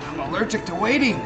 I'm allergic to waiting.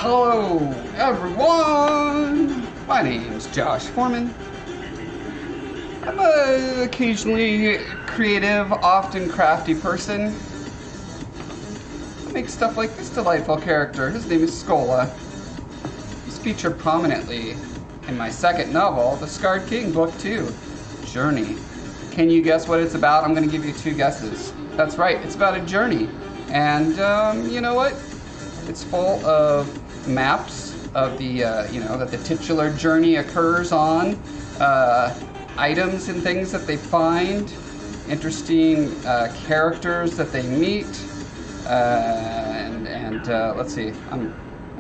Hello, everyone! My name's Josh Foreman. I'm an occasionally creative, often crafty person. I make stuff like this delightful character. His name is Scola. He's featured prominently in my second novel, The Scarred King, Book 2, Journey. Can you guess what it's about? I'm going to give you two guesses. That's right, it's about a journey. And you know what? It's full of maps of the, that the titular journey occurs on, items and things that they find, interesting characters that they meet, and let's see, I'm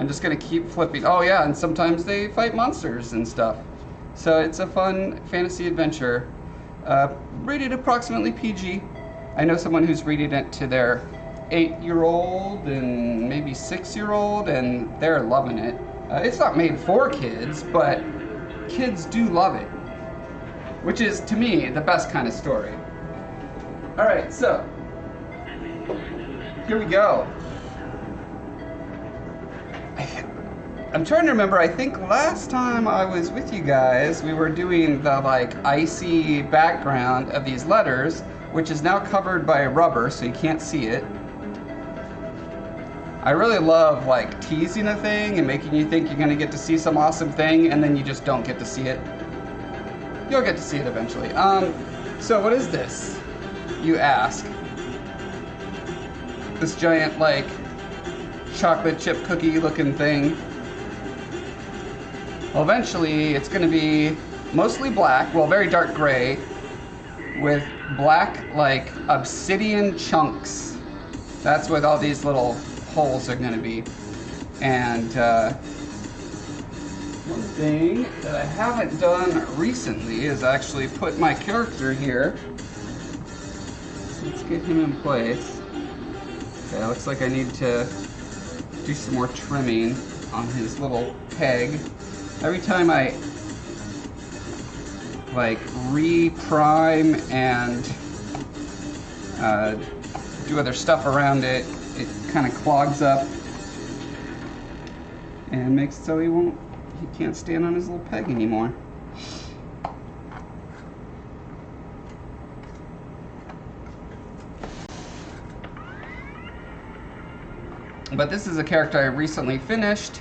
just gonna keep flipping. Oh yeah, and sometimes they fight monsters and stuff. So it's a fun fantasy adventure, rated approximately PG. I know someone who's reading it to their 8-year-old and maybe 6-year-old, and they're loving it. It's not made for kids, but kids do love it, which is, to me, the best kind of story. All right, so here we go. I'm trying to remember, I think last time I was with you guys, we were doing the icy background of these letters, which is now covered by rubber, so you can't see it. I really love teasing a thing and making you think you're gonna get to see some awesome thing, and then you just don't get to see it. You'll get to see it eventually. So what is this? you ask? This giant, like, chocolate chip cookie looking thing. Well, eventually it's going to be mostly black, well, very dark gray, with black, like, obsidian chunks. That's what all these little holes are going to be. And one thing that I haven't done recently is actually put my character here. Let's get him in place. Okay, looks like I need to do some more trimming on his little peg. Every time I like reprime and do other stuff around it, it kind of clogs up and makes it so he can't stand on his little peg anymore. But this is a character I recently finished.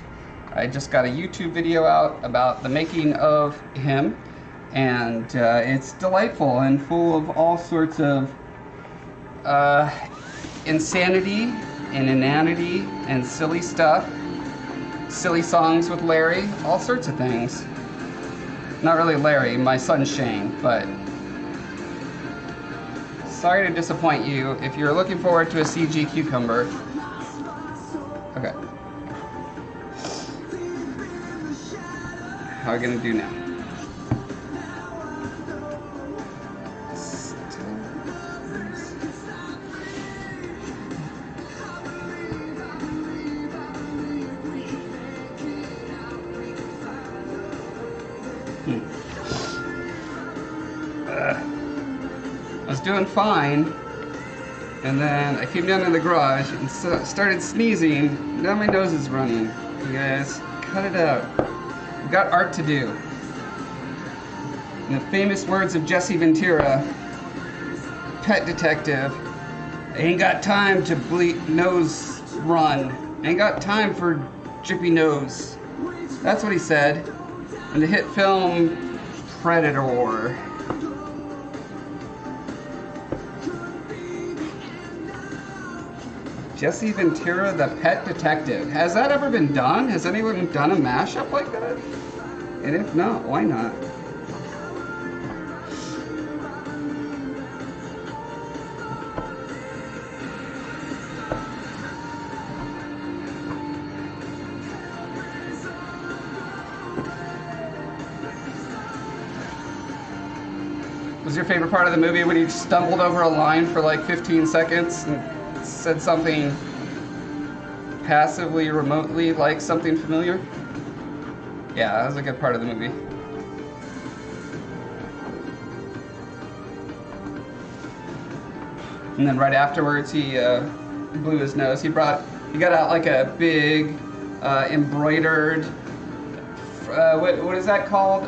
I just got a YouTube video out about the making of him, and it's delightful and full of all sorts of insanity and inanity and silly stuff. Silly songs with Larry, all sorts of things. Not really Larry, my son Shane, but sorry to disappoint you. If you're looking forward to a CG cucumber, okay. How are we gonna do now? I was doing fine, and then I came down to the garage and started sneezing. Now my nose is running. You guys, cut it out. We've got art to do. In the famous words of Jesse Ventura, pet detective, I ain't got time to nose run. I ain't got time for drippy nose. That's what he said in the hit film Predator. Jesse Ventura, the Pet Detective. Has that ever been done? Has anyone done a mashup like that? And if not, why not? Was your favorite part of the movie when he stumbled over a line for like 15 seconds and said something passively, remotely like something familiar? Yeah, that was a good part of the movie. And then right afterwards, he blew his nose. He got out like a big embroidered. What is that called?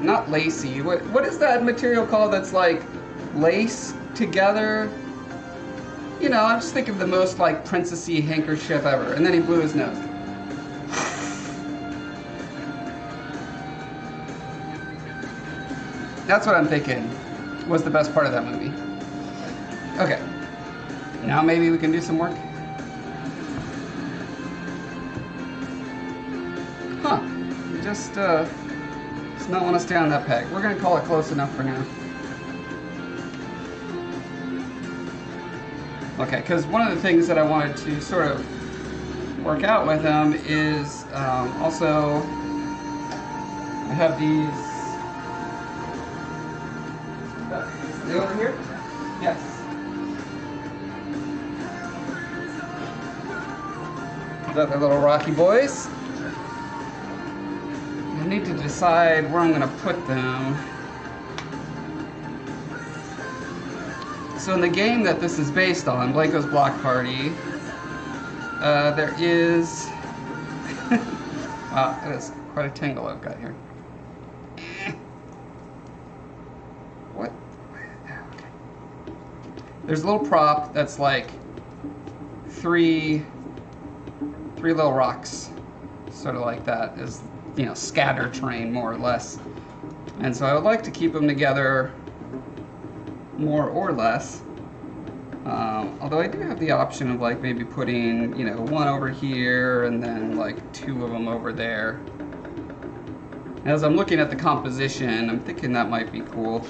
Not lacy. What is that material called? That's like lace together. You know, I'm just thinking of the most like princessy handkerchief ever. And then he blew his nose. That's what I'm thinking was the best part of that movie. Okay. Now maybe we can do some work. Huh. Just does not want to stay on that peg. We're going to call it close enough for now. Okay, because one of the things that I wanted to sort of work out with him is also I have these. Are they over here? Yes. Got their little Rocky boys. I need to decide where I'm going to put them. So in the game that this is based on, Blanco's Block Party, there is... wow, it is quite a tangle I've got here. What? Okay. There's a little prop that's like three little rocks, sort of like that, is, you know, scatter terrain more or less. And so I would like to keep them together more or less. Although I do have the option of like maybe putting, you know, one over here and then like two of them over there. As I'm looking at the composition, I'm thinking that might be cool.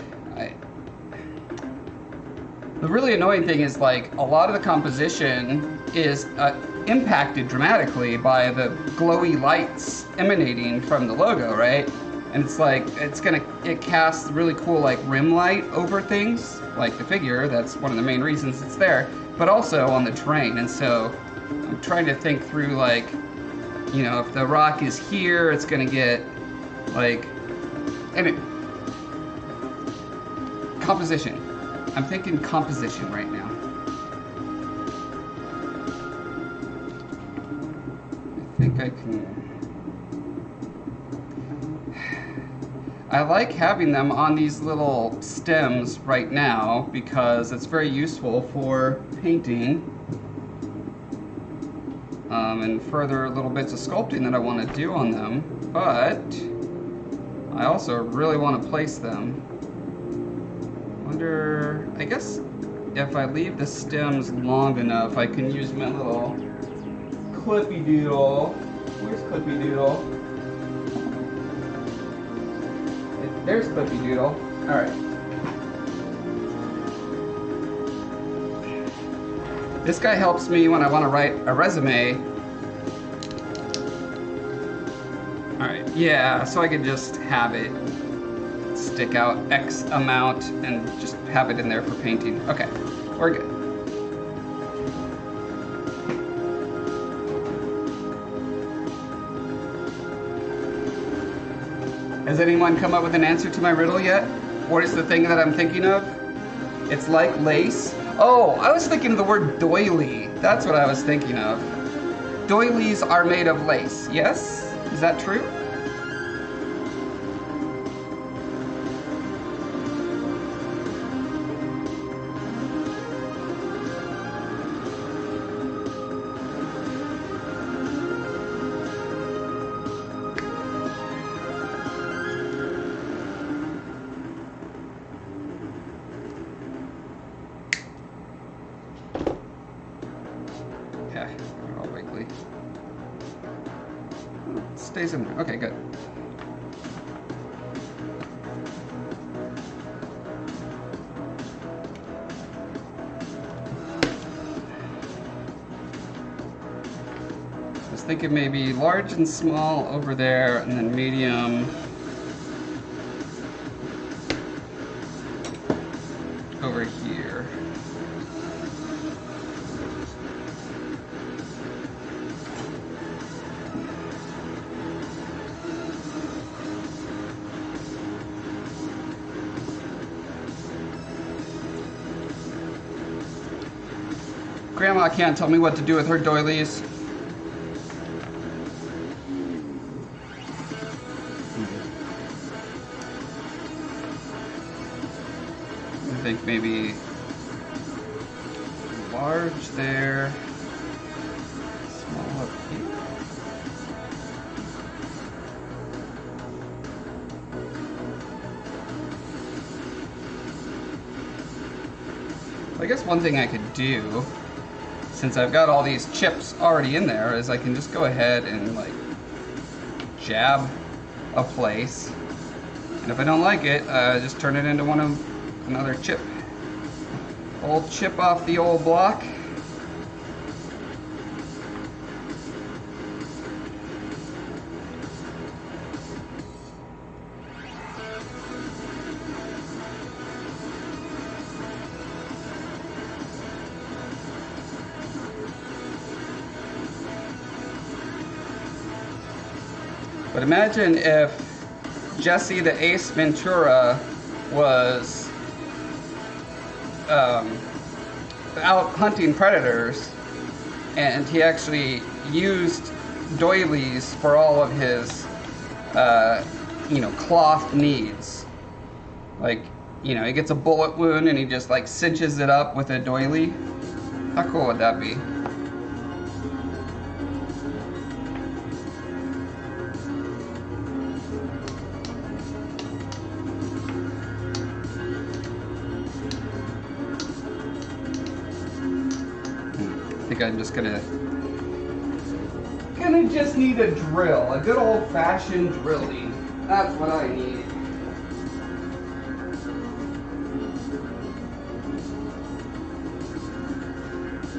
The really annoying thing is like a lot of the composition is impacted dramatically by the glowy lights emanating from the logo, right? And it's like, it casts really cool like rim light over things, like the figure. That's one of the main reasons it's there, but also on the terrain. And so I'm trying to think through like, you know, if the rock is here, it's gonna get like, composition. I'm thinking composition right now. I think I can. I like having them on these little stems right now because it's very useful for painting and further little bits of sculpting that I want to do on them, but I also really want to place them. I guess if I leave the stems long enough, I can use my little clippy doodle. Where's clippy doodle? There's clippy doodle. All right. This guy helps me when I want to write a resume. All right. Yeah, so I could just have it stick out X amount and just have it in there for painting. Okay, we're good. Has anyone come up with an answer to my riddle yet? What is the thing that I'm thinking of? It's like lace. Oh, I was thinking of the word doily. That's what I was thinking of. Doilies are made of lace, yes? Is that true? Okay, they're all wiggly. It stays in there. Okay, good. I was thinking maybe large and small over there, and then medium over here. Grandma can't tell me what to do with her doilies. I think maybe large there, small up here. I guess one thing I could do, since I've got all these chips already in there, is I can just go ahead and like jab a place, and if I don't like it, just turn it into another chip. Old chip off the old block. But imagine if Jesse the Ace Ventura was out hunting predators, and he actually used doilies for all of his, cloth needs. Like, he gets a bullet wound and he just like cinches it up with a doily. How cool would that be? think I'm just gonna just need a drill, a good old-fashioned drilling. That's what I need.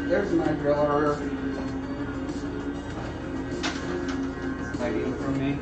There's my driller. It's hiding from me.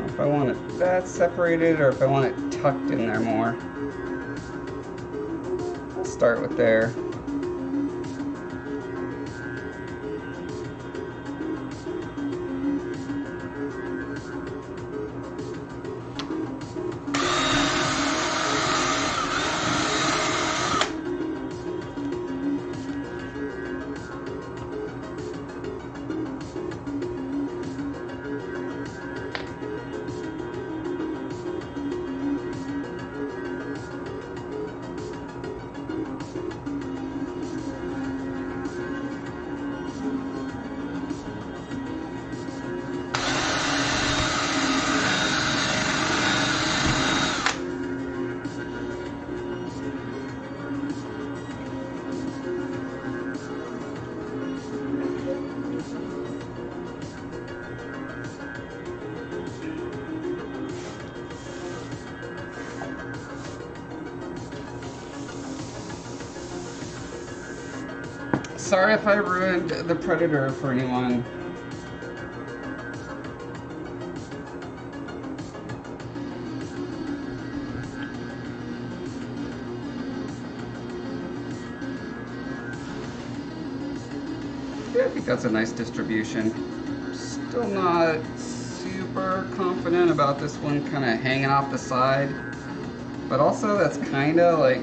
If I want it that separated or if I want it tucked in there more. I'll start with there. Sorry if I ruined the Predator for anyone. Yeah, I think that's a nice distribution. Still not super confident about this one kind of hanging off the side, but also that's kind of like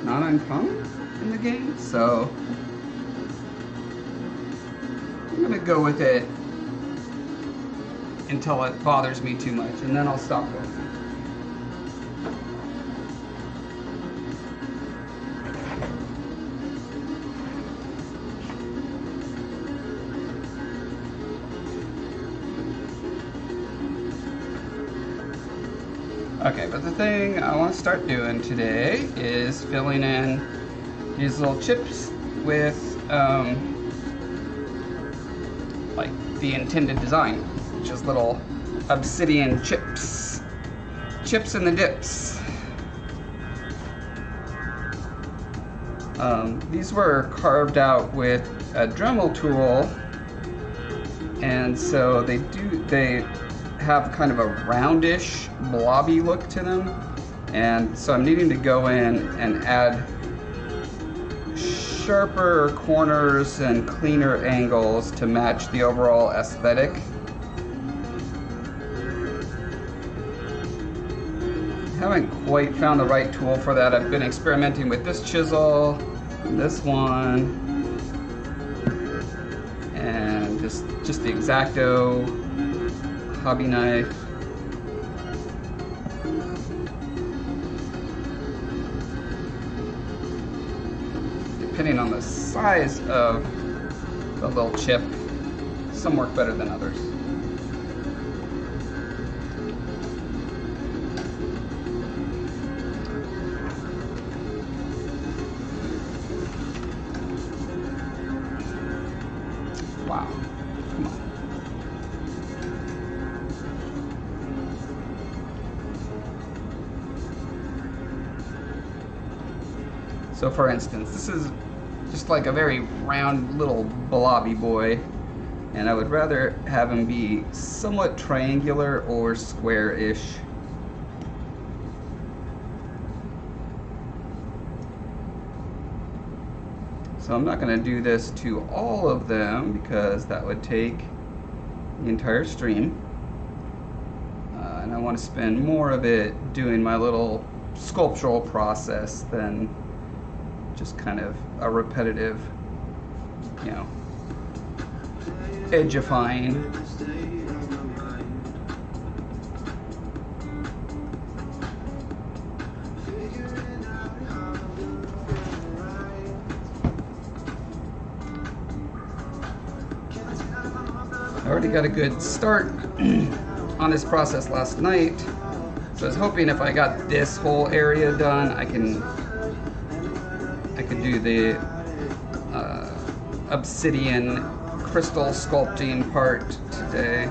not uncommon in the game, so I'm gonna go with it until it bothers me too much, and then I'll stop going. Okay, but the thing I want to start doing today is filling in these little chips with like the intended design, which is little obsidian chips. Chips in the dips. These were carved out with a Dremel tool, and so they have kind of a roundish, blobby look to them, and so I'm needing to go in and add sharper corners and cleaner angles to match the overall aesthetic. Haven't quite found the right tool for that. I've been experimenting with this chisel, this one, and just the X-Acto hobby knife. Depending on the size of the little chip, some work better than others. Wow, come on. So for instance, this is just like a very round little blobby boy, and I would rather have him be somewhat triangular or square-ish. So I'm not going to do this to all of them because that would take the entire stream. And I want to spend more of it doing my little sculptural process than just kind of a repetitive, you know, edgifying. I already got a good start on this process last night, so I was hoping if I got this whole area done, I could do the Obsidian crystal sculpting part today.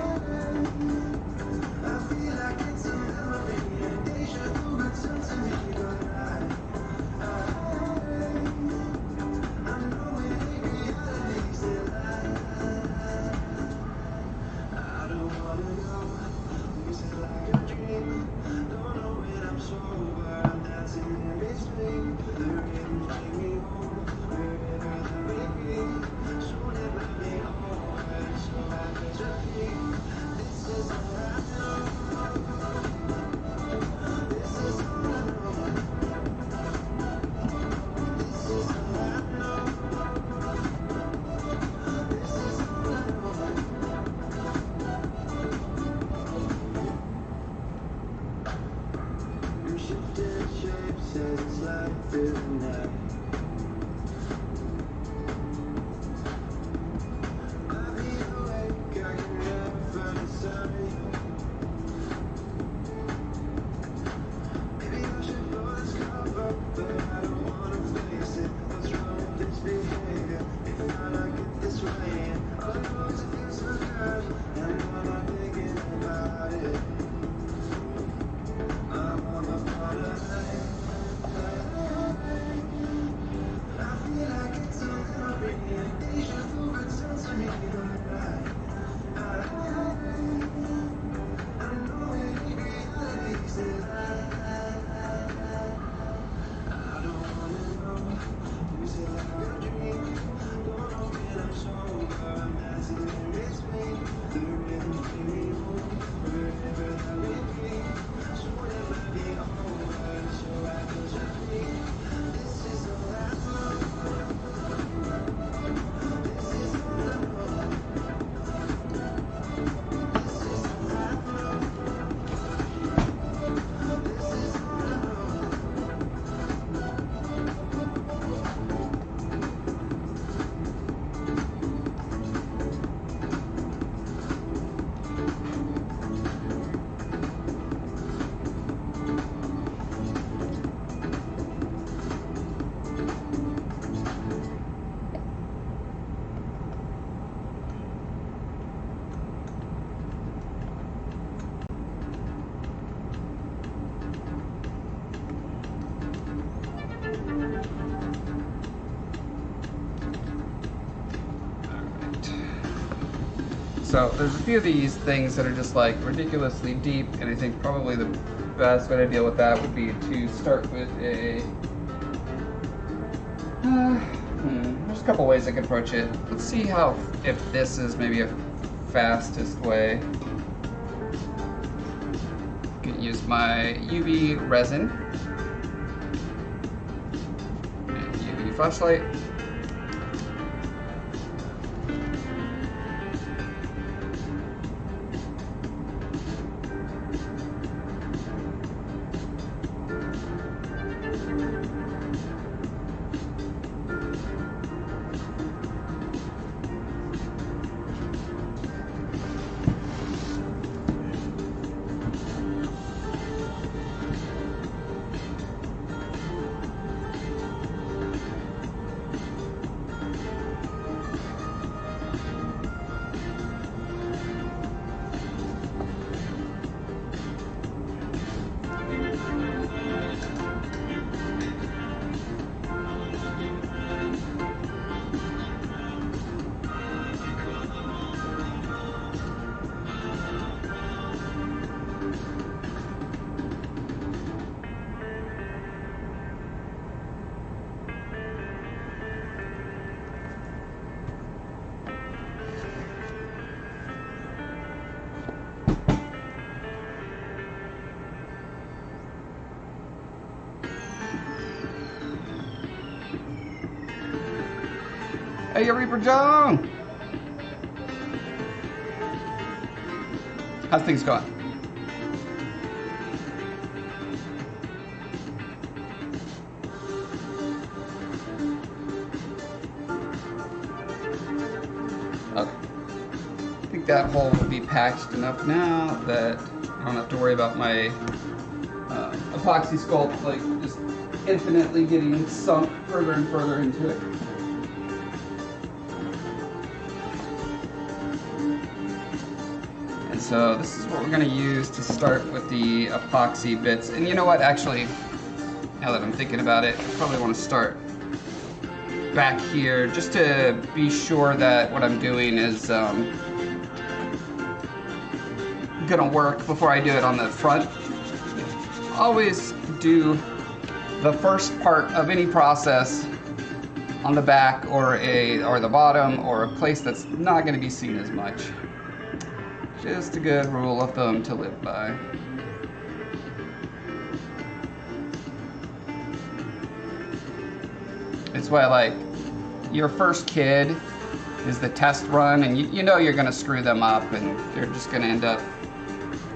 So there's a few of these things that are just like ridiculously deep, and I think probably the best way to deal with that would be to start with a... there's a couple ways I could approach it. Let's see if this is maybe a fastest way. I can use my UV resin and UV flashlight. Hey, Reaper John! How's things going? Okay. I think that hole will be patched enough now that I don't have to worry about my epoxy sculpt like just infinitely getting sunk further and further into it. And so this is what we're going to use to start with the epoxy bits. And you know what, actually, now that I'm thinking about it, I probably want to start back here just to be sure that what I'm doing is gonna work before I do it on the front. Always do the first part of any process on the back or the bottom or a place that's not going to be seen as much. Just a good rule of thumb to live by. It's why, like, your first kid is the test run, and you know you're going to screw them up and they're just going to end up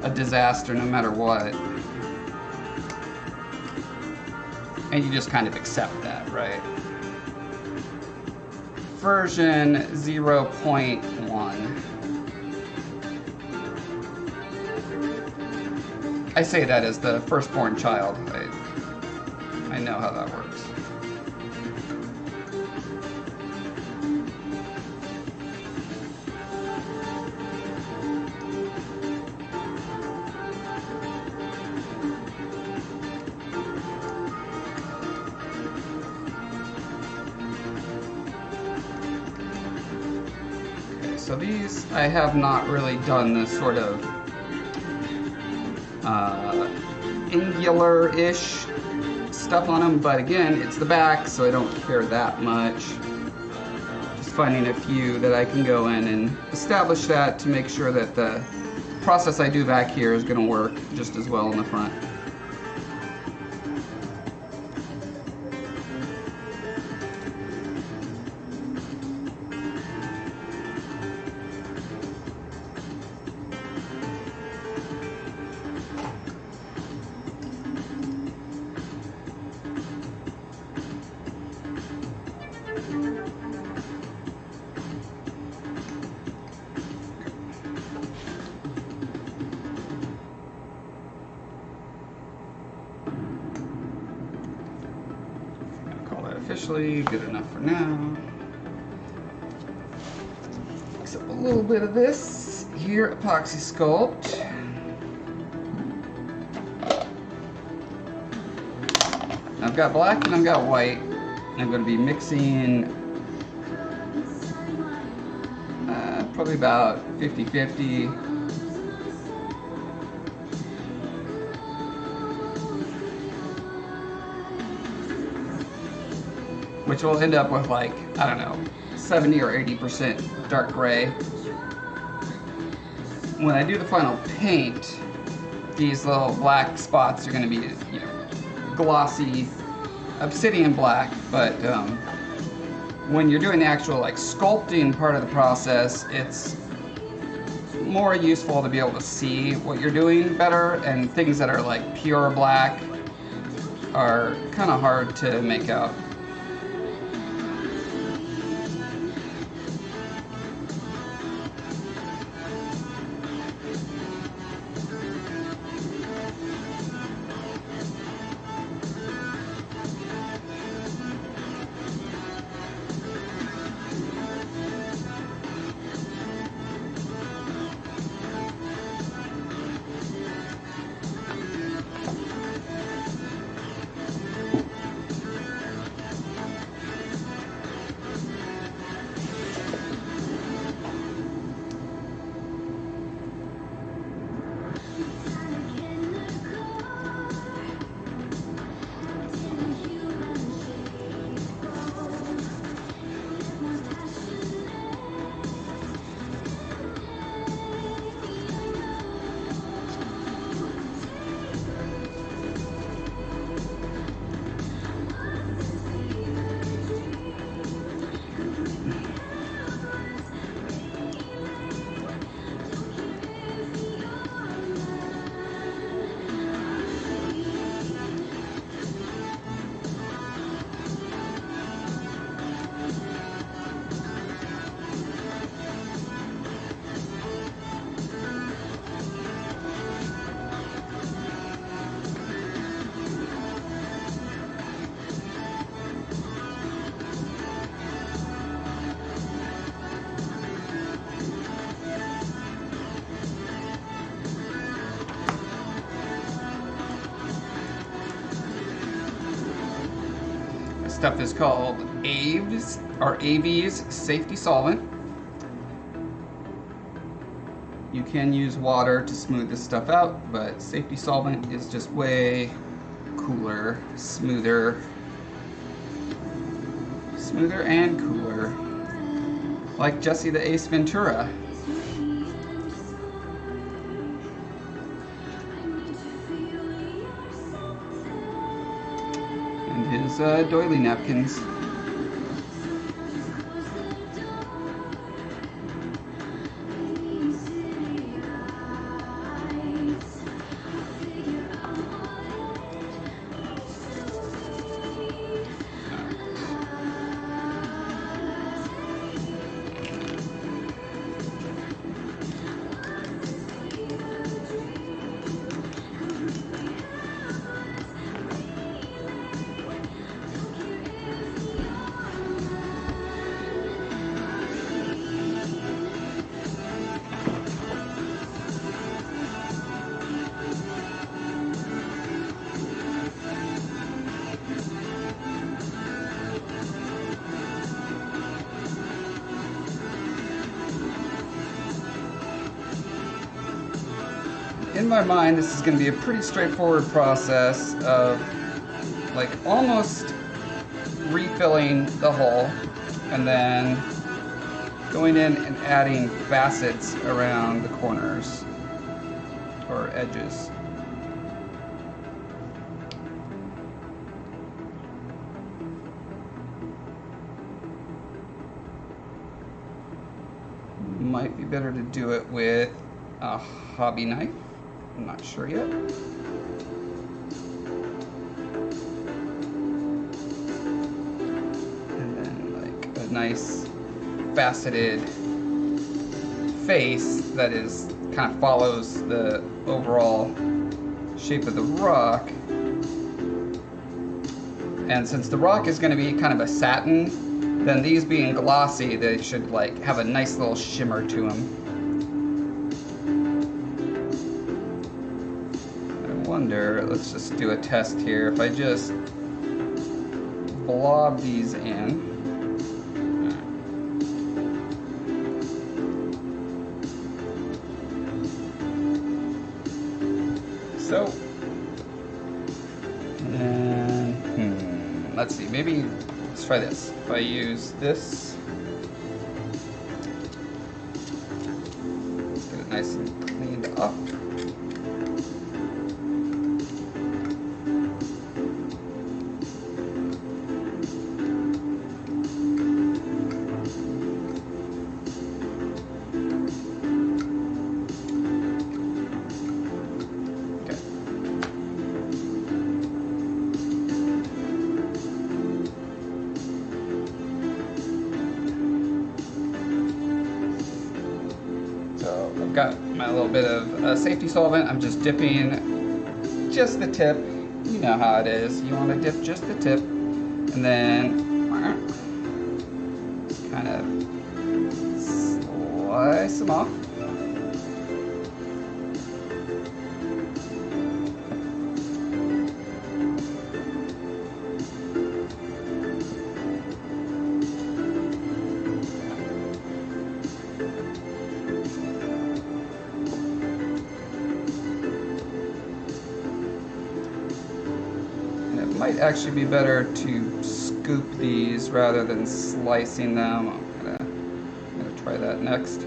a disaster no matter what. And you just kind of accept that, right? Version 0.1. I say that as the firstborn child. I know how that works. So these, I have not really done this sort of angular-ish stuff on them, but again, it's the back, so I don't care that much. Just finding a few that I can go in and establish that to make sure that the process I do back here is going to work just as well in the front. Officially good enough for now. Mix up a little bit of this here, epoxy sculpt. I've got black and I've got white. I'm going to be mixing probably about 50-50. Which will end up with, like, I don't know, 70 or 80% dark gray. When I do the final paint, these little black spots are going to be, you know, glossy obsidian black, but when you're doing the actual, like, sculpting part of the process, it's more useful to be able to see what you're doing better, and things that are, like, pure black are kind of hard to make out. stuff is called AV's safety solvent. You can use water to smooth this stuff out, but safety solvent is just way cooler, smoother and cooler. Like Jesse the Ace Ventura. And his doily napkins. In my mind, this is going to be a pretty straightforward process of like almost refilling the hole and then going in and adding facets around the corners or edges. Might be better to do it with a hobby knife. I'm not sure yet. And then like a nice faceted face that is kind of follows the overall shape of the rock. And since the rock is going to be kind of a satin, then these being glossy, they should like have a nice little shimmer to them. Let's just do a test here. If I just blob these in. So, and let's see, maybe let's try this. If I use this, let's get it nice and cleaned up. I've got my little bit of safety solvent. I'm just dipping just the tip. You know how it is. You want to dip just the tip, and then just kind of slice them off. Might actually be better to scoop these rather than slicing them. I'm gonna try that next.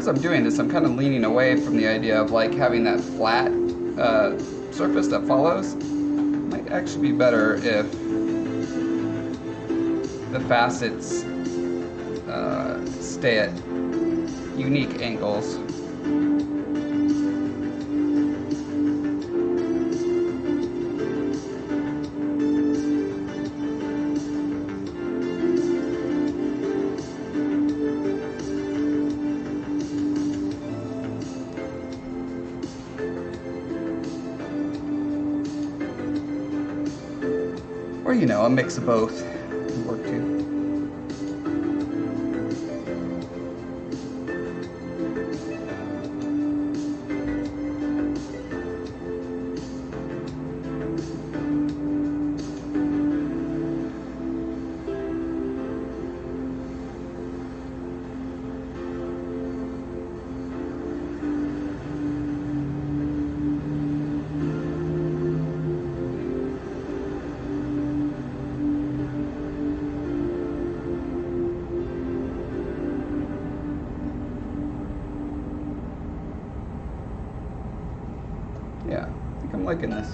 as I'm doing this, I'm kind of leaning away from the idea of like having that flat surface that follows. It might actually be better if the facets stay at unique angles. Or, you know, a mix of both would work too. Yeah, I think I'm liking this.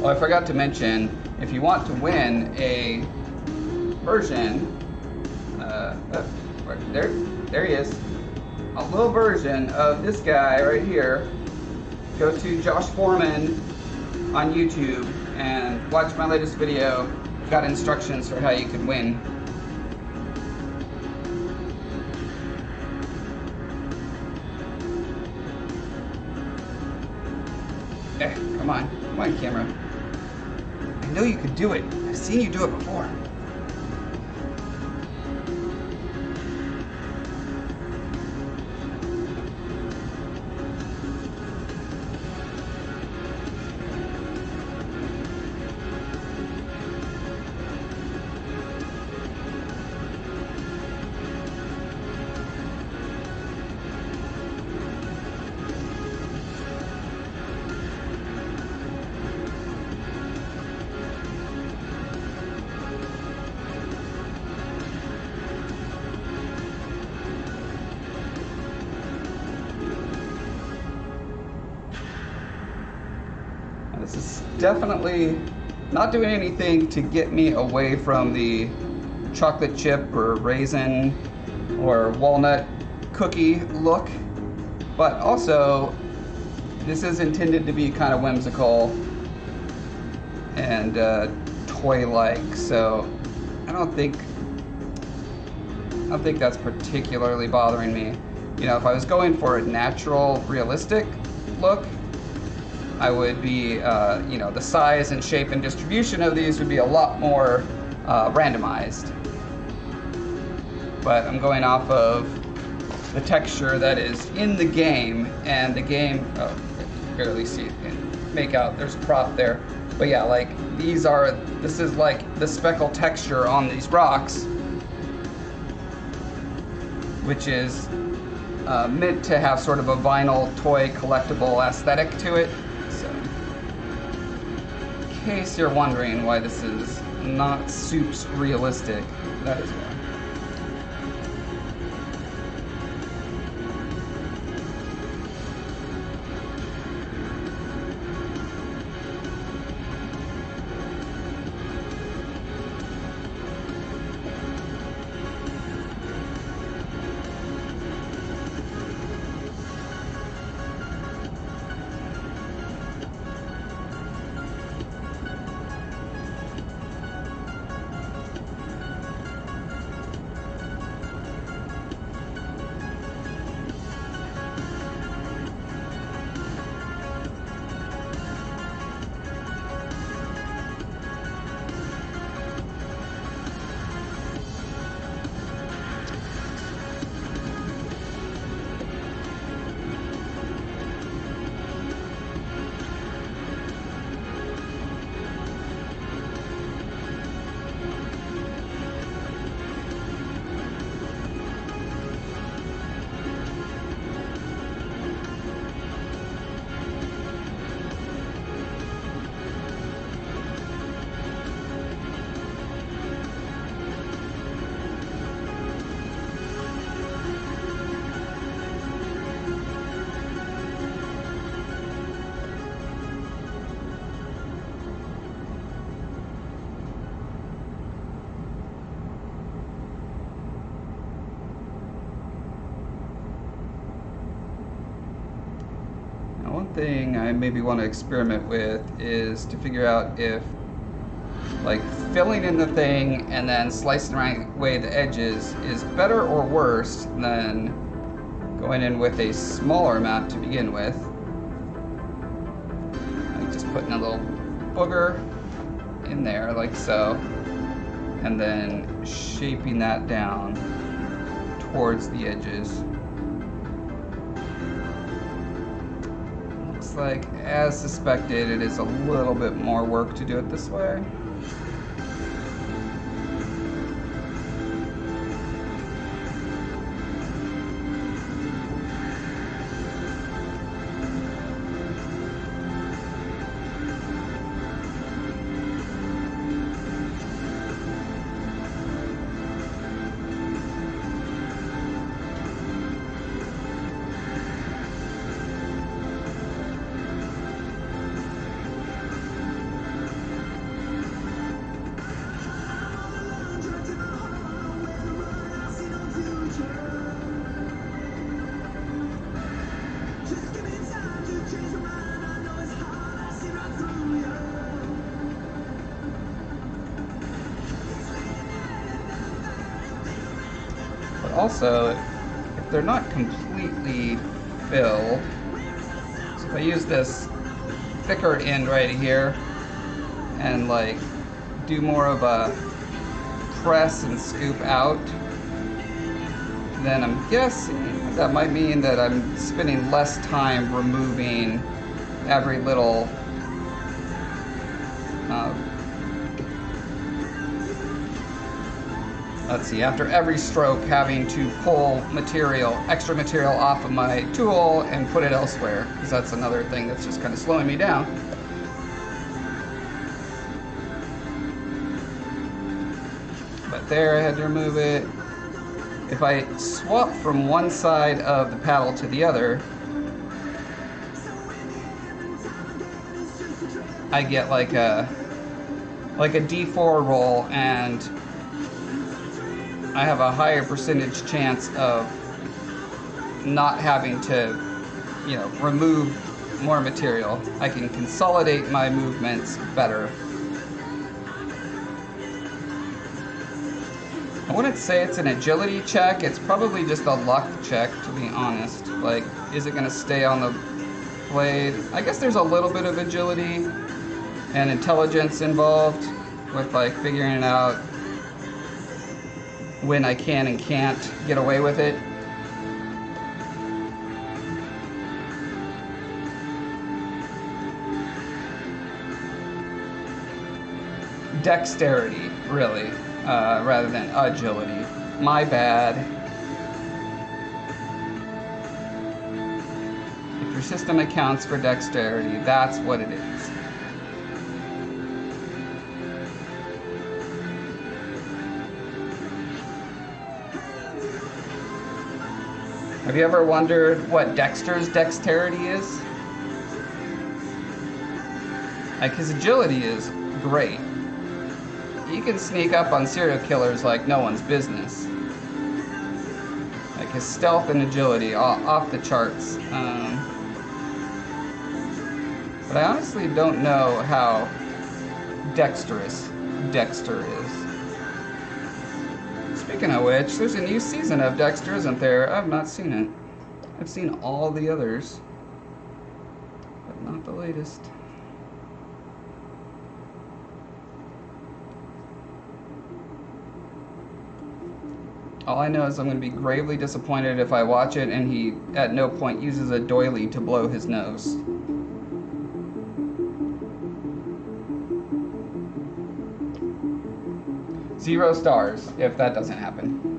Oh, I forgot to mention, if you want to win a version, there he is, a little version of this guy right here, go to Josh Foreman on YouTube and watch my latest video. I've got instructions for how you can win. Come on camera. I know you could do it. I've seen you do it before. This is definitely not doing anything to get me away from the chocolate chip or raisin or walnut cookie look, but also this is intended to be kind of whimsical and toy-like, so I don't think that's particularly bothering me. You know, if I was going for a natural, realistic look, I would be, you know, the size and shape and distribution of these would be a lot more randomized. But I'm going off of the texture that is in the game, and the game, oh, you can barely see it and make out, there's a prop there. But yeah, like, this is like the speckle texture on these rocks, which is meant to have sort of a vinyl toy collectible aesthetic to it. So, in case you're wondering why this is not Soup's realistic, that is why. thing I maybe want to experiment with is to figure out if like filling in the thing and then slicing away the edges is better or worse than going in with a smaller amount to begin with. Like just putting a little booger in there like so, and then shaping that down towards the edges. Looks like, as suspected, it is a little bit more work to do it this way. Also, if they're not completely filled, so if I use this thicker end right here and like do more of a press and scoop out, then I'm guessing that might mean that I'm spending less time removing every little let's see, after every stroke having to pull extra material off of my tool and put it elsewhere, because that's another thing that's just kind of slowing me down. But there, I had to remove it. If I swap from one side of the paddle to the other, I get like a D4 roll, and I have a higher percentage chance of not having to, remove more material. I can consolidate my movements better. I wouldn't say it's an agility check, it's probably just a luck check, to be honest. Like, is it gonna stay on the blade? I guess there's a little bit of agility and intelligence involved with like figuring out when I can and can't get away with it. Dexterity, really, rather than agility. My bad. If your system accounts for dexterity, that's what it is. Have you ever wondered what Dexter's dexterity is? Like, his agility is great. He can sneak up on serial killers like no one's business. Like, his stealth and agility, off the charts. But I honestly don't know how dexterous Dexter is. Speaking of which, there's a new season of Dexter, isn't there? I've not seen it. I've seen all the others, but not the latest. All I know is I'm going to be gravely disappointed if I watch it and he at no point uses a doily to blow his nose. Zero stars if that doesn't happen.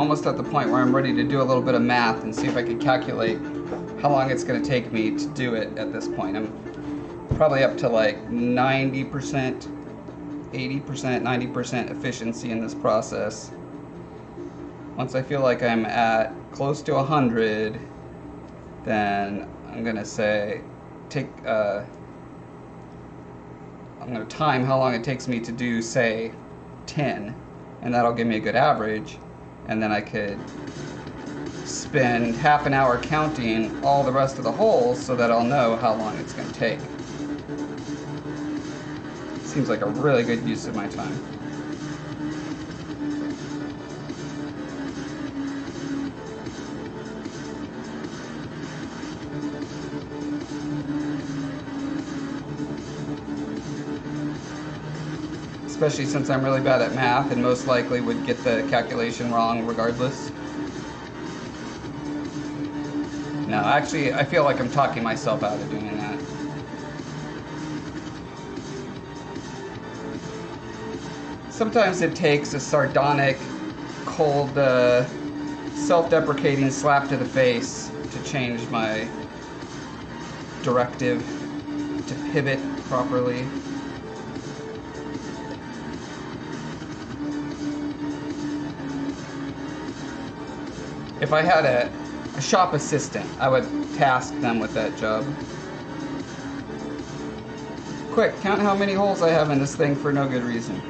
almost at the point where I'm ready to do a little bit of math and see if I can calculate how long it's going to take me to do it at this point. I'm probably up to like 90%, 80%, 90% efficiency in this process. Once I feel like I'm at close to 100, then I'm going to say, I'm going to time how long it takes me to do, say, 10, and that'll give me a good average, and then I could spend half an hour counting all the rest of the holes so that I'll know how long it's going to take. Seems like a really good use of my time. Especially since I'm really bad at math and most likely would get the calculation wrong regardless. No, actually, I feel like I'm talking myself out of doing that. Sometimes it takes a sardonic, cold, self-deprecating slap to the face to change my directive, to pivot properly. If I had a shop assistant, I would task them with that job. Quick, count how many holes I have in this thing for no good reason.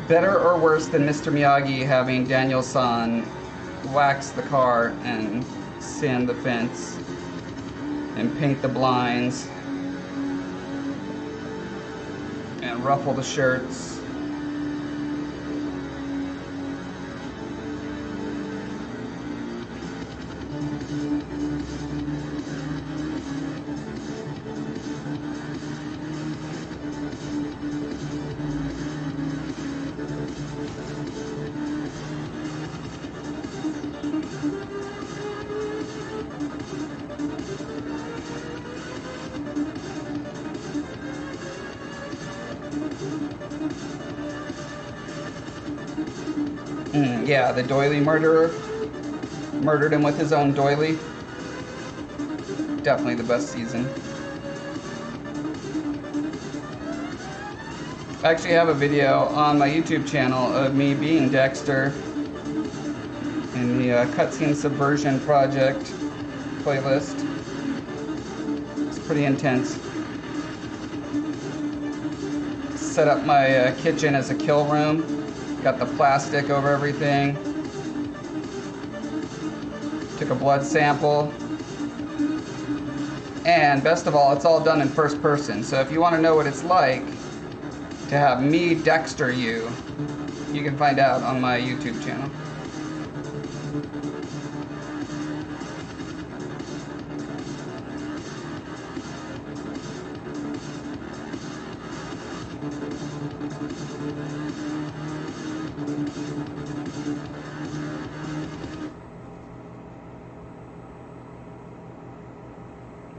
Better or worse than Mr. Miyagi having Daniel-san wax the car and sand the fence and paint the blinds and ruffle the shirts. Yeah, the doily murderer murdered him with his own doily. Definitely the best season. I actually have a video on my YouTube channel of me being Dexter in the Cutscene Subversion Project playlist. It's pretty intense. Set up my kitchen as a kill room. Got the plastic over everything. Took a blood sample. And best of all, it's all done in first person. So if you want to know what it's like to have me Dexter you, you can find out on my YouTube channel.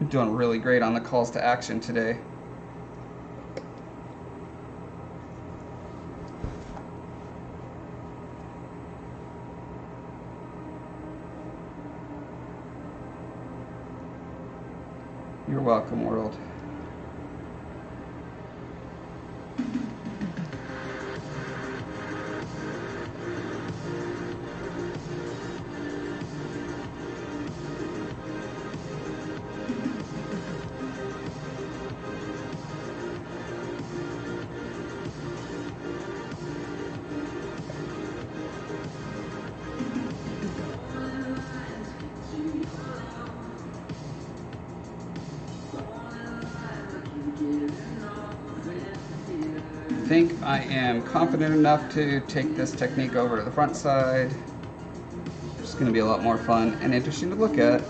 I'm doing really great on the calls to action today. You're welcome, world. I think I am confident enough to take this technique over to the front side. It's going to be a lot more fun and interesting to look at.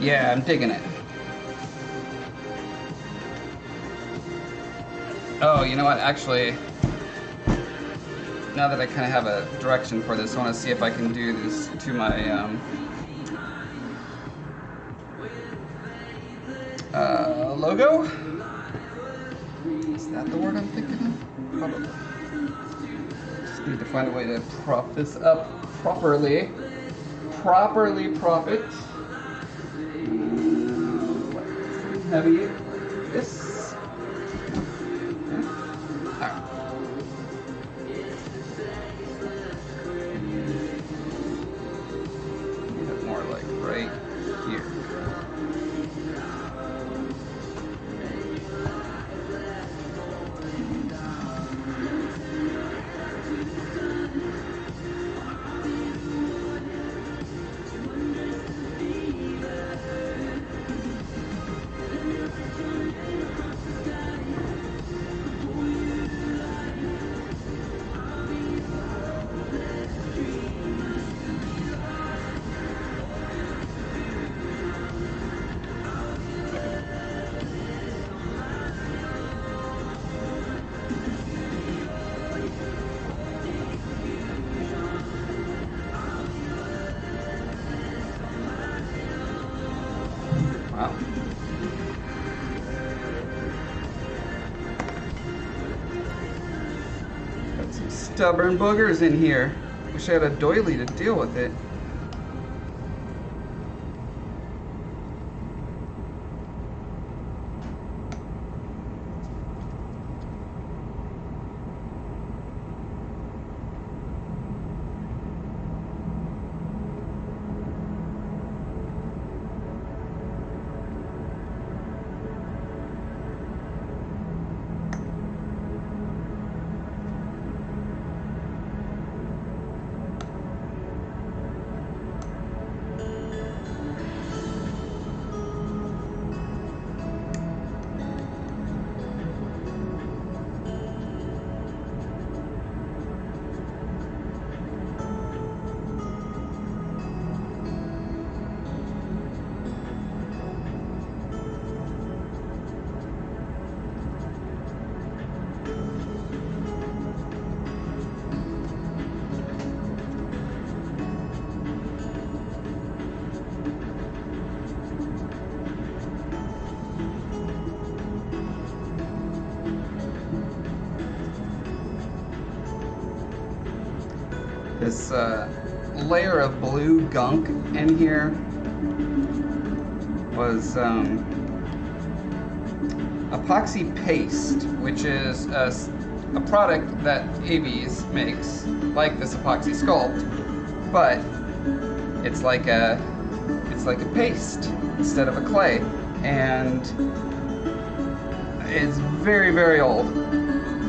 Yeah, I'm digging it. Oh, you know what? Actually, now that I kind of have a direction for this, I want to see if I can do this to my logo. Is that the word I'm thinking of? Probably. Just need to find a way to prop this up properly. Properly prop it. Heavy. This. Okay. Alright. More like right here. Wow. Got some stubborn boogers in here. Wish I had a doily to deal with it. This layer of blue gunk in here was epoxy paste, which is a product that Avies makes, like this epoxy sculpt, but it's like a paste instead of a clay, and it's very, very old.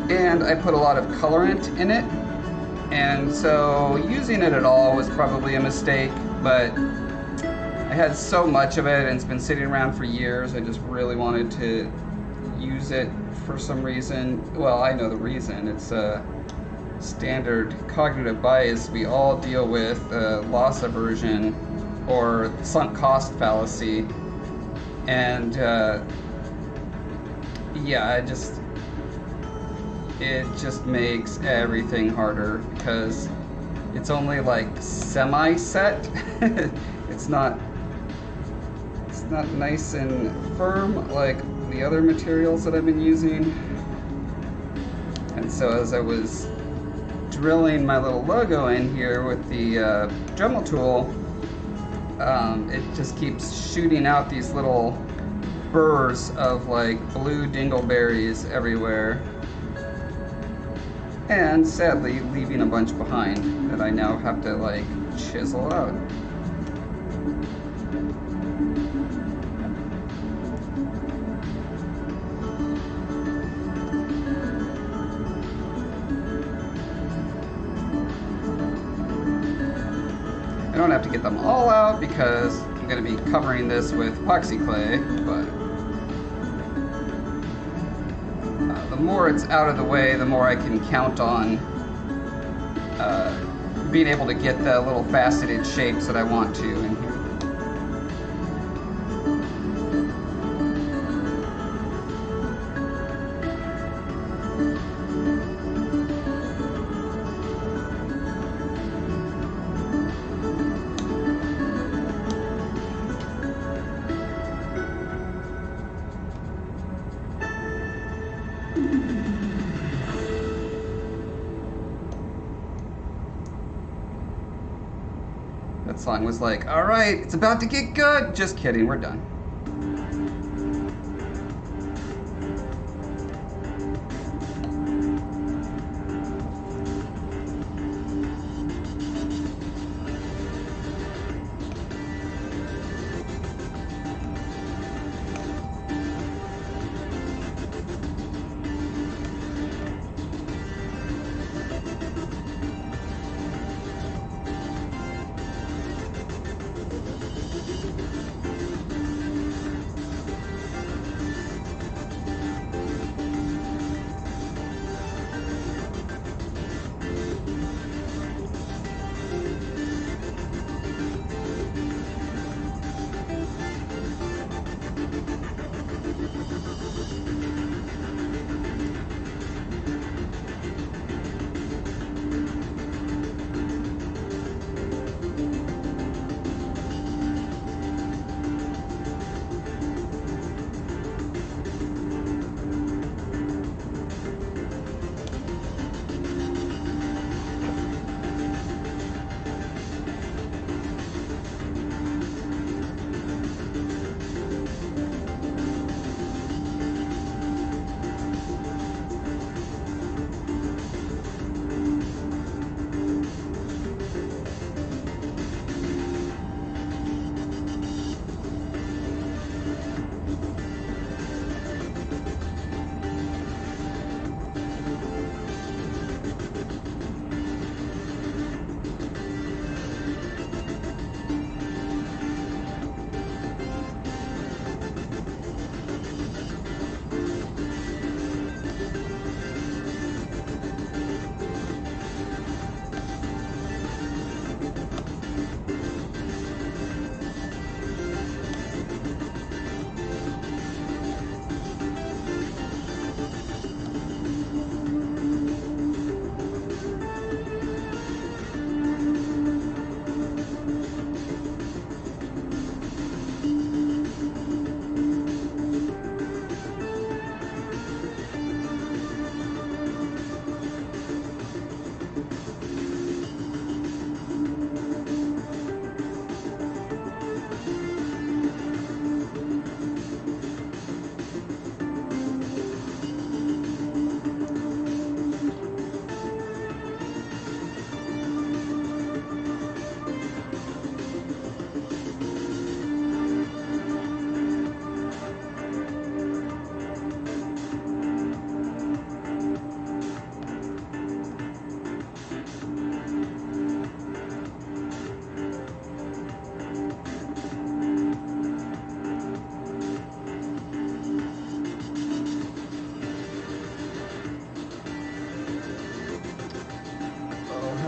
And I put a lot of colorant in it. And so using it at all was probably a mistake, but I had so much of it and it's been sitting around for years. I just really wanted to use it for some reason. Well, I know the reason. It's a standard cognitive bias we all deal with, loss aversion or sunk cost fallacy. And yeah, it just makes everything harder because it's only like semi-set. it's not nice and firm like the other materials that I've been using. And so as I was drilling my little logo in here with the Dremel tool, it just keeps shooting out these little burrs of like blue dingleberries everywhere. And sadly, leaving a bunch behind that I now have to like chisel out. I don't have to get them all out because I'm going to be covering this with epoxy clay, but the more it's out of the way, the more I can count on being able to get the little faceted shapes that I want to in here. That song was like, all right, it's about to get good. Just kidding, we're done.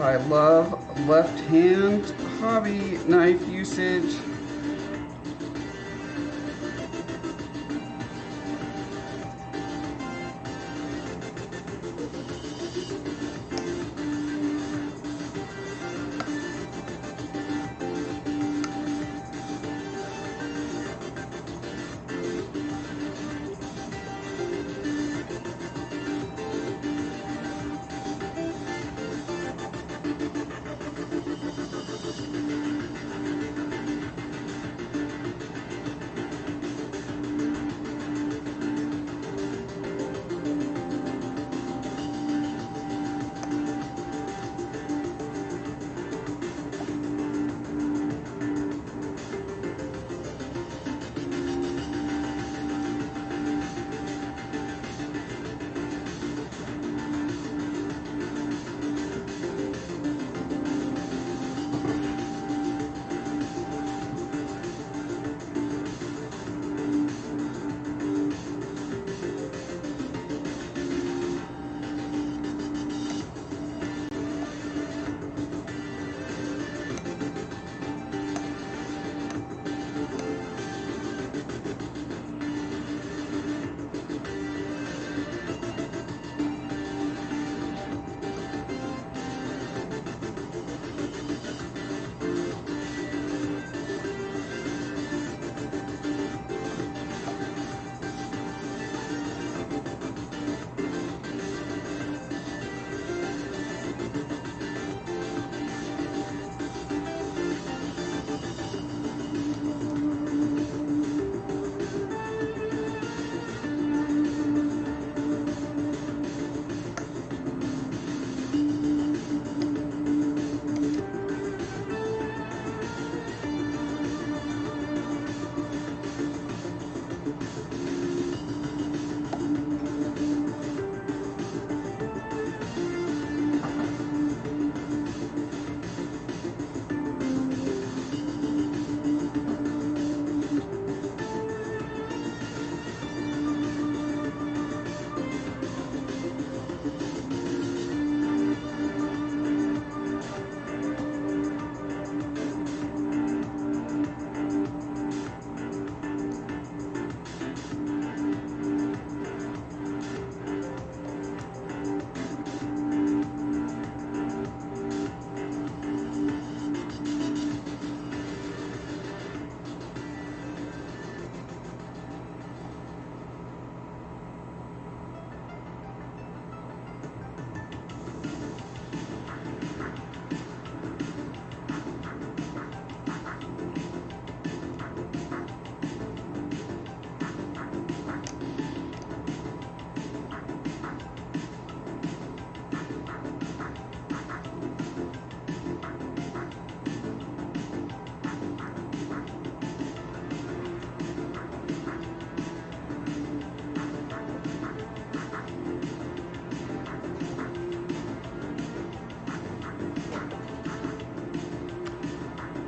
I love left hand hobby knife usage.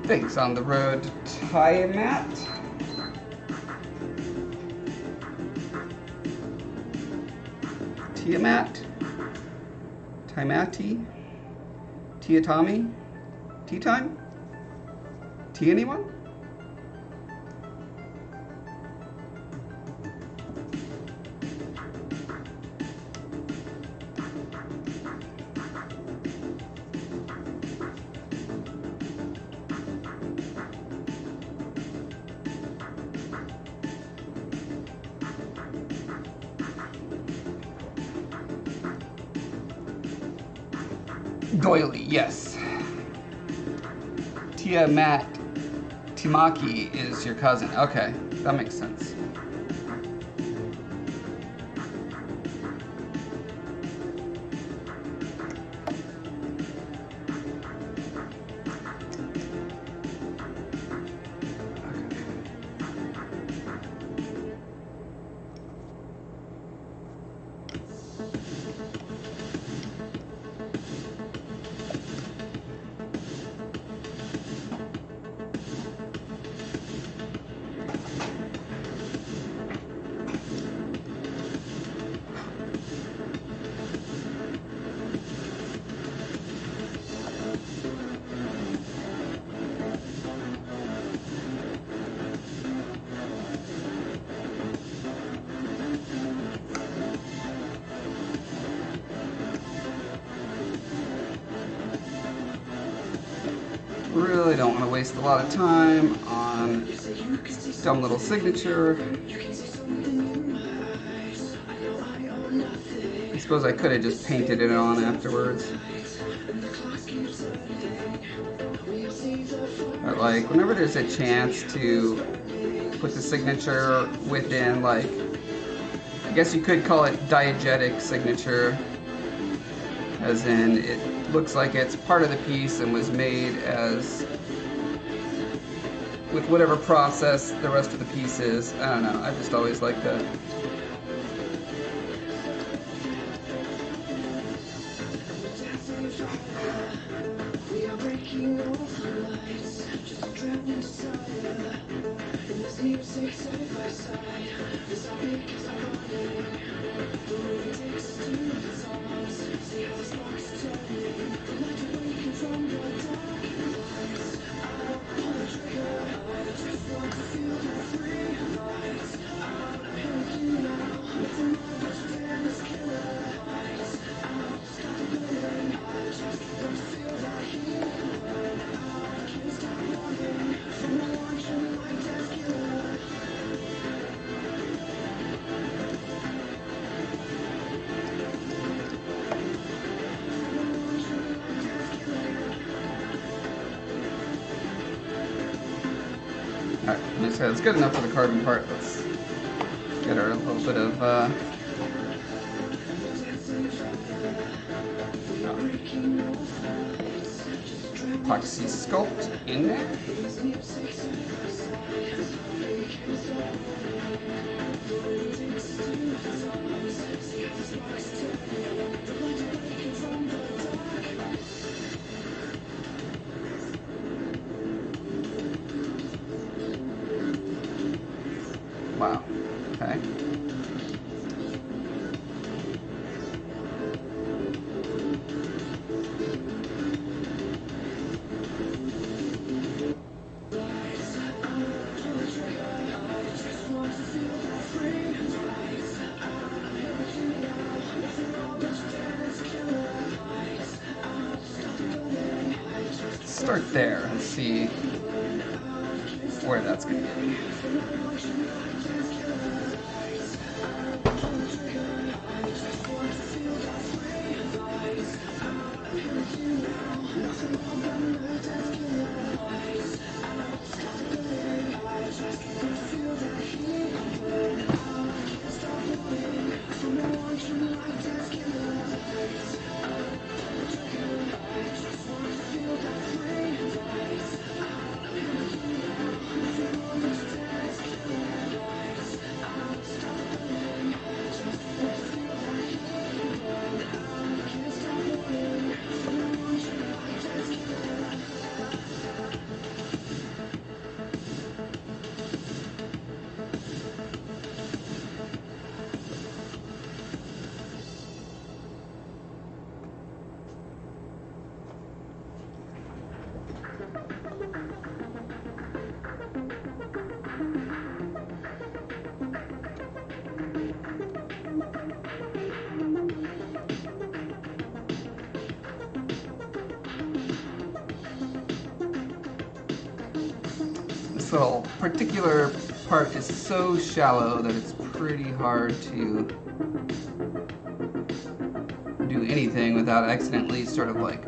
Thanks on the road, Tiamat. Tiamat? Timati? Tia Tommy? Tea time? Tea anyone? Doily, yes. Tiamat Timaki is your cousin. Okay, that makes sense. Really don't want to waste a lot of time on dumb little signature. I suppose I could have just painted it on afterwards. But like, whenever there's a chance to put the signature within, like, I guess you could call it diegetic signature, as in it looks like it's part of the piece and was made as with whatever process the rest of the piece is. I don't know, I just always like that. Alright, it's good enough for the carbon part. Let's get our little bit of epoxy sculpt in there. Wow, okay. Start there and see where that's going to be. little particular part is so shallow that it's pretty hard to do anything without accidentally sort of like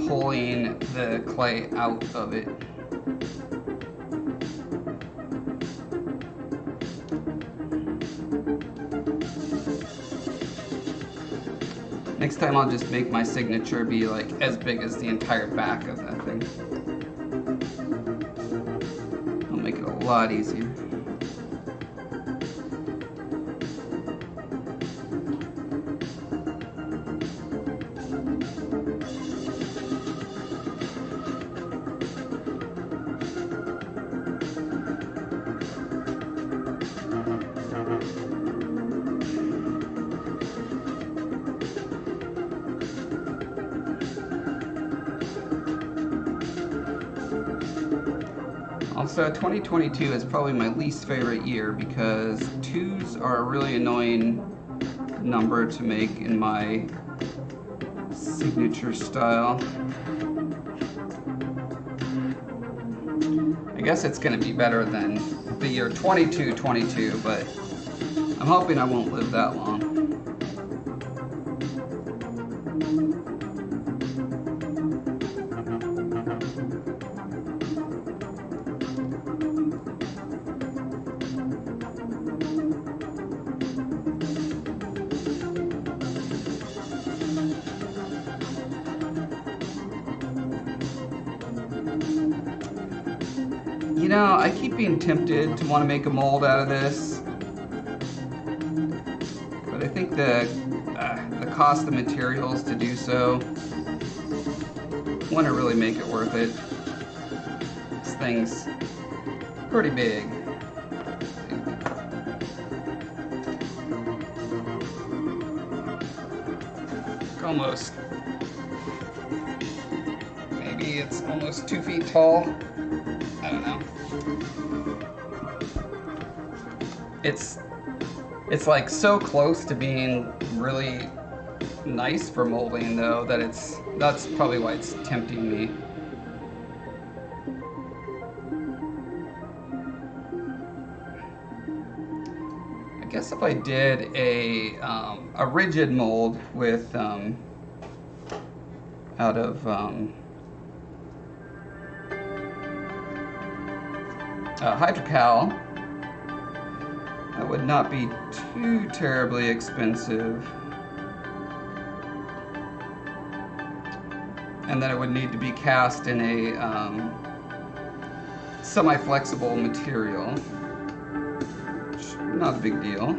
pulling the clay out of it. Next time I'll just make my signature be like as big as the entire back of that thing. It'll make it a lot easier. Also, 2022 is probably my least favorite year because 2s are a really annoying number to make in my signature style. I guess it's going to be better than the year 2222, but I'm hoping I won't live that long. You know, I keep being tempted to want to make a mold out of this, but I think the cost of materials to do so wouldn't really make it worth it. This thing's pretty big. Almost. Maybe it's almost 2 feet tall. I don't know. It's like so close to being really nice for molding though that that's probably why it's tempting me. I guess if I did a rigid mold with out of hydrocal, that would not be too terribly expensive. And then it would need to be cast in a semi-flexible material, which not a big deal.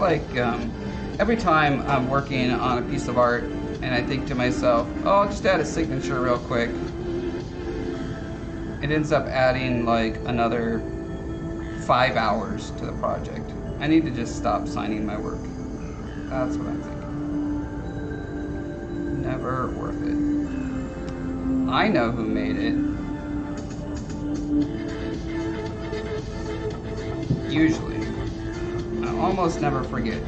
like every time I'm working on a piece of art and I think to myself, oh, I'll just add a signature real quick, it ends up adding like another 5 hours to the project. I need to just stop signing my work. That's what I'm thinking. Never worth it. I know who made it. Usually. I almost never forget.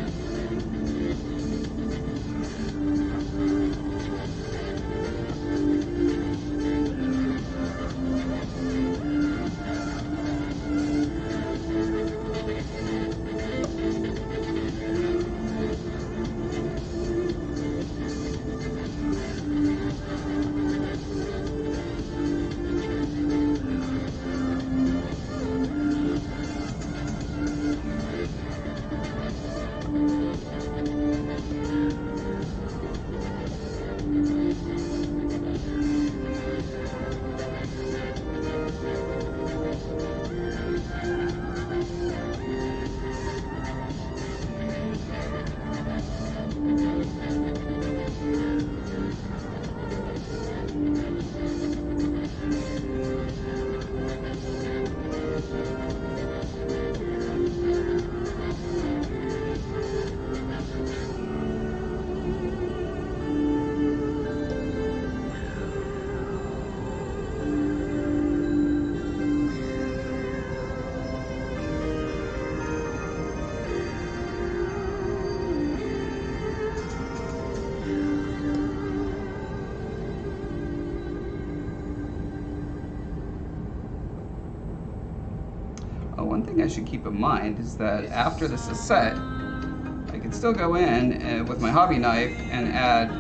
One thing I should keep in mind is that after this is set, I can still go in with my hobby knife and add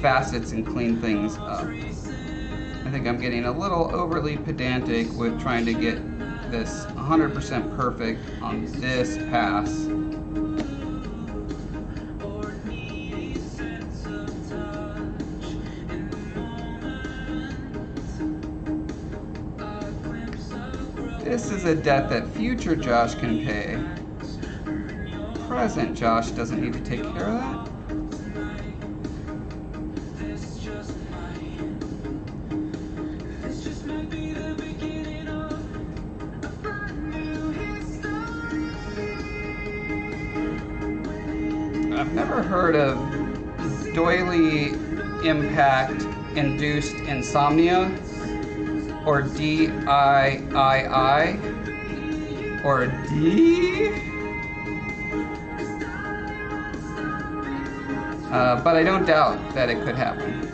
facets and clean things up. I think I'm getting a little overly pedantic with trying to get this 100% perfect on this pass. This is a debt that future Josh can pay. Present Josh doesn't need to take care of that. I've never heard of doily impact induced insomnia, or DIII, or D? But I don't doubt that it could happen.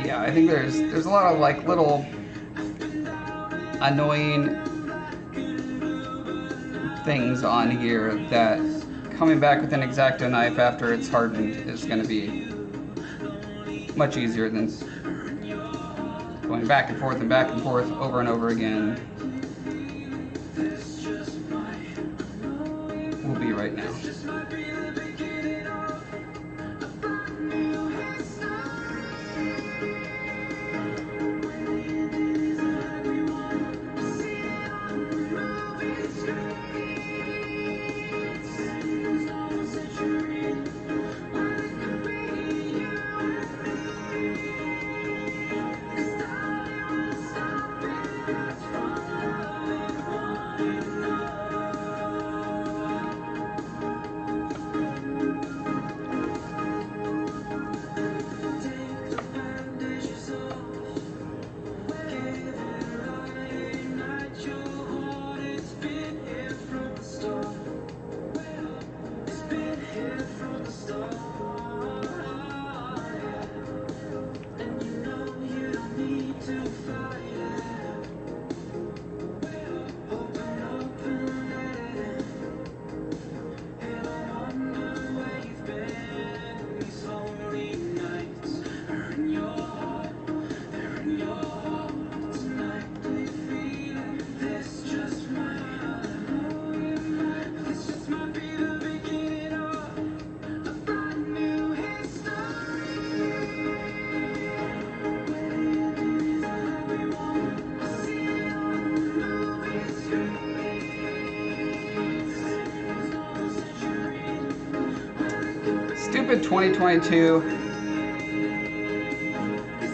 Yeah, I think there's a lot of like little annoying things on here that coming back with an X-Acto knife after it's hardened is going to be much easier than going back and forth over and over again. Will be right now. Stupid 2022.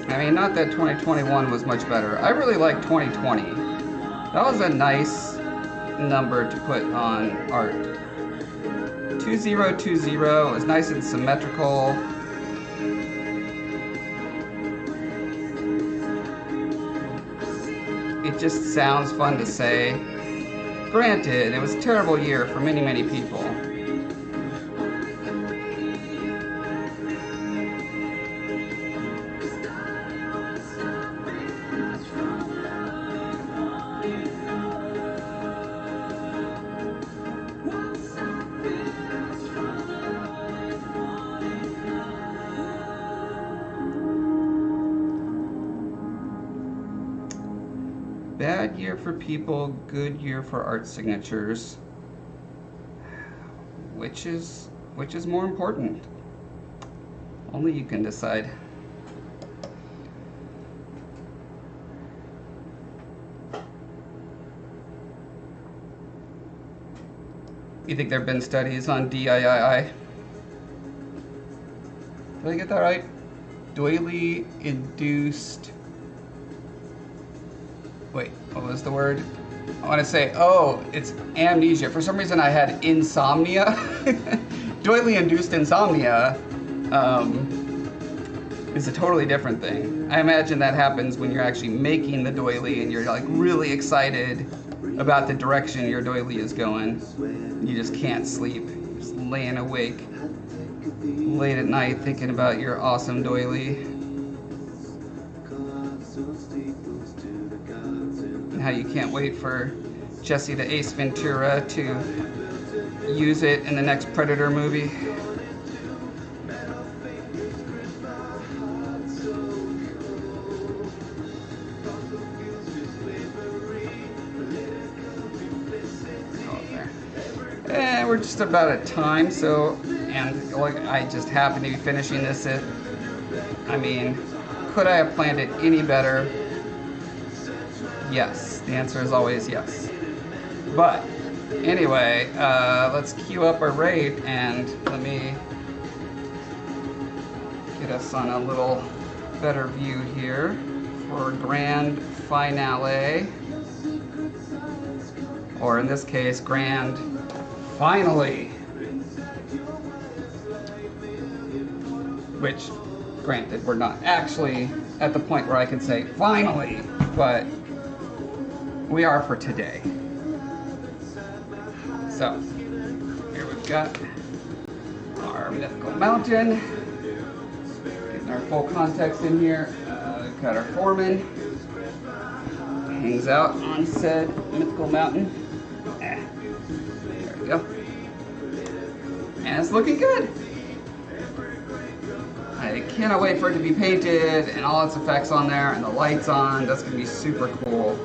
I mean, not that 2021 was much better. I really like 2020. That was a nice number to put on art. 2020 was nice and symmetrical. It just sounds fun to say. Granted, it was a terrible year for many, many people. Bad year for people, good year for art signatures. Which is more important? Only you can decide. You think there have been studies on DIII? Did I get that right? Doily induced. Wait, what was the word? I want to say, oh, it's amnesia. For some reason I had insomnia. Doily-induced insomnia is a totally different thing. I imagine that happens when you're actually making the doily and you're like really excited about the direction your doily is going. You just can't sleep. You're just laying awake late at night thinking about your awesome doily. How you can't wait for Jesse the Ace Ventura to use it in the next Predator movie. And we're just about at time, so, and like I just happen to be finishing this at, I mean, could I have planned it any better? Yes. The answer is always yes. But anyway, let's queue up our raid and let me get us on a little better view here for grand finale. Or in this case, grand finally. Which, granted, we're not actually at the point where I can say finally, but we are for today. So, here we've got our mythical mountain. Getting our full context in here. We've got our Foreman. Hangs out on said mythical mountain. There we go. And it's looking good. I cannot wait for it to be painted and all its effects on there and the lights on. That's going to be super cool.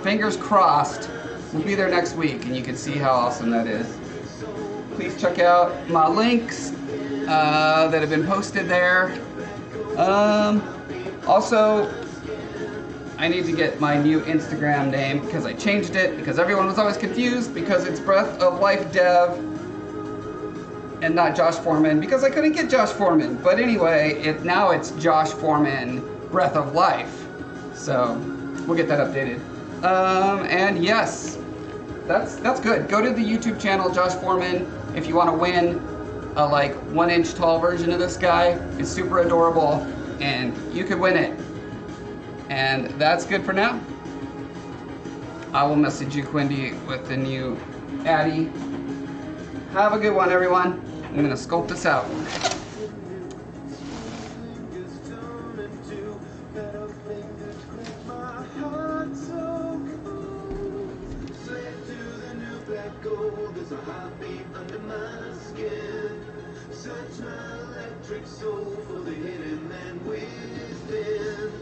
Fingers crossed, we'll be there next week and you can see how awesome that is. Please check out my links that have been posted there. Also, I need to get my new Instagram name because I changed it because everyone was always confused because it's Breath of Life Dev and not Josh Foreman because I couldn't get Josh Foreman. But anyway, now it's Josh Foreman Breath of Life. So we'll get that updated. And yes, that's good. Go to the YouTube channel, Josh Foreman, if you want to win a like 1-inch tall version of this guy. It's super adorable and you could win it. And that's good for now. I will message you, Quindy, with the new Addy. Have a good one, everyone. I'm going to sculpt this out. There's a heartbeat under my skin. Search my electric soul for the hidden man within.